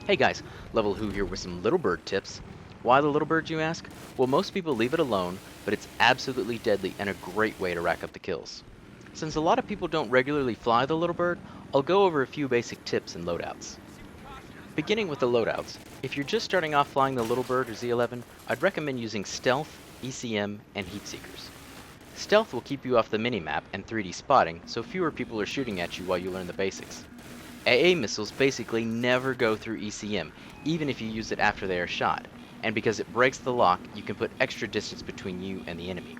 Hey guys, Level Who here with some little bird tips. Why the little bird, you ask? Well, most people leave it alone, but it's absolutely deadly and a great way to rack up the kills. Since a lot of people don't regularly fly the little bird, I'll go over a few basic tips and loadouts. Beginning with the loadouts, if you're just starting off flying the little bird or Z11, I'd recommend using Stealth, ECM, and Heat Seekers. Stealth will keep you off the minimap and 3D spotting, so fewer people are shooting at you while you learn the basics. AA missiles basically never go through ECM, even if you use it after they are shot, and because it breaks the lock, you can put extra distance between you and the enemy.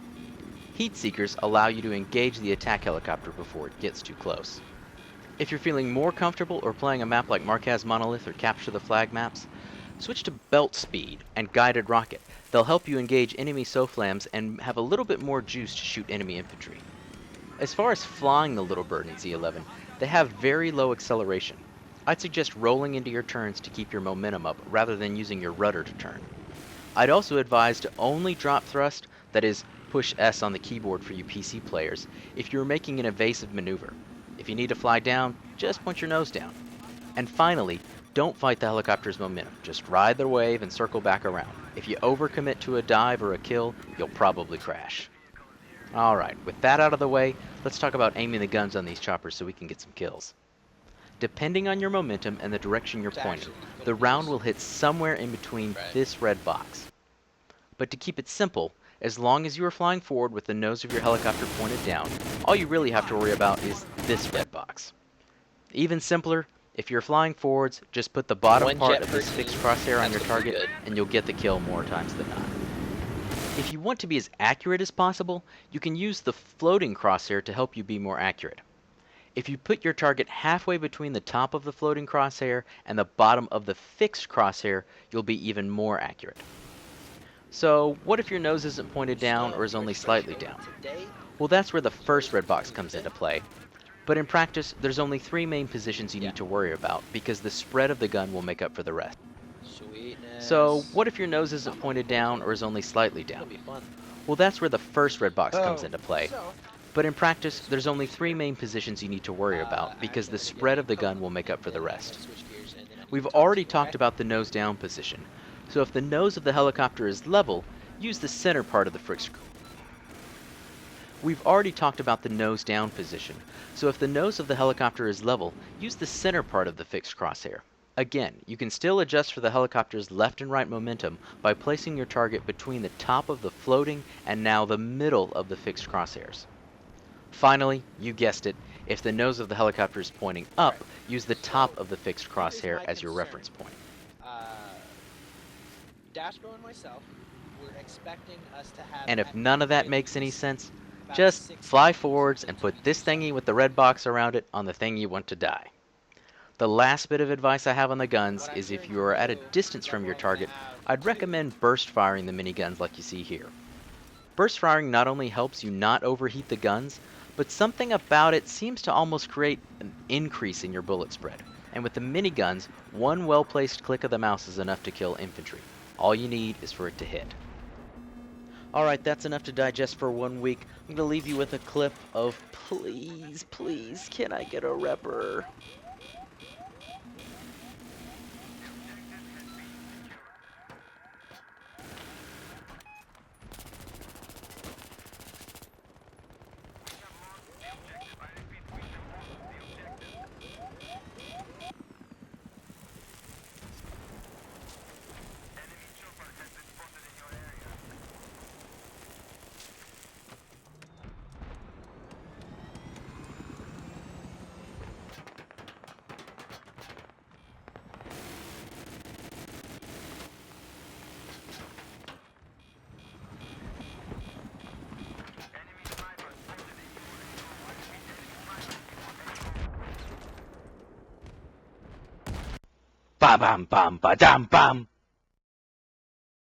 Heat Seekers allow you to engage the attack helicopter before it gets too close. If you're feeling more comfortable or playing a map like Marquez Monolith or Capture the Flag maps, switch to Belt Speed and Guided Rocket. They'll help you engage enemy SOFLAMs and have a little bit more juice to shoot enemy infantry. As far as flying the little bird in Z11, they have very low acceleration. I'd suggest rolling into your turns to keep your momentum up rather than using your rudder to turn. I'd also advise to only drop thrust, that is, push S on the keyboard for you PC players, if you're making an evasive maneuver. If you need to fly down, just point your nose down. And finally, don't fight the helicopter's momentum. Just ride the wave and circle back around. If you overcommit to a dive or a kill, you'll probably crash. Alright, with that out of the way, let's talk about aiming the guns on these choppers so we can get some kills. Depending on your momentum and the direction you're pointing, the round will hit somewhere in between this red box. But to keep it simple, as long as you are flying forward with the nose of your helicopter pointed down, all you really have to worry about is this red box. Even simpler, if you're flying forwards, just put the bottom part of this fixed crosshair on your target and you'll get the kill more times than not. If you want to be as accurate as possible, you can use the floating crosshair to help you be more accurate. If you put your target halfway between the top of the floating crosshair and the bottom of the fixed crosshair, you'll be even more accurate. So, what if your nose isn't pointed down or is only slightly down? Well, that's where the first red box comes into play. But in practice, there's only 3 main positions you need to worry about because the spread of the gun will make up for the rest. So, what if your nose isn't pointed down or is only slightly down? Well, that's where the first red box comes into play. But in practice, there's only 3 main positions you need to worry about because the spread of the gun will make up for the rest. We've already talked about the nose down position, so if the nose of the helicopter is level, use the center part of the fixed crosshair. We've already talked about the nose down position, so if the nose of the helicopter is level, use the center part of the fixed crosshair. Again, you can still adjust for the helicopter's left and right momentum by placing your target between the top of the floating and now the middle of the fixed crosshairs. Finally, you guessed it, if the nose of the helicopter is pointing up, use the top of the fixed crosshair as your reference point. Dashbro and myself were expecting us to have. And if none of that makes any sense, just fly forwards and put this thingy with the red box around it on the thing you want to die. The last bit of advice I have on the guns is if you are at a distance from your target, I'd recommend burst firing the miniguns like you see here. Burst firing not only helps you not overheat the guns, but something about it seems to almost create an increase in your bullet spread. And with the miniguns, one well-placed click of the mouse is enough to kill infantry. All you need is for it to hit. Alright, that's enough to digest for 1 week. I'm going to leave you with a clip of please, please, can I get a repper? Ba bam bam ba dam bam.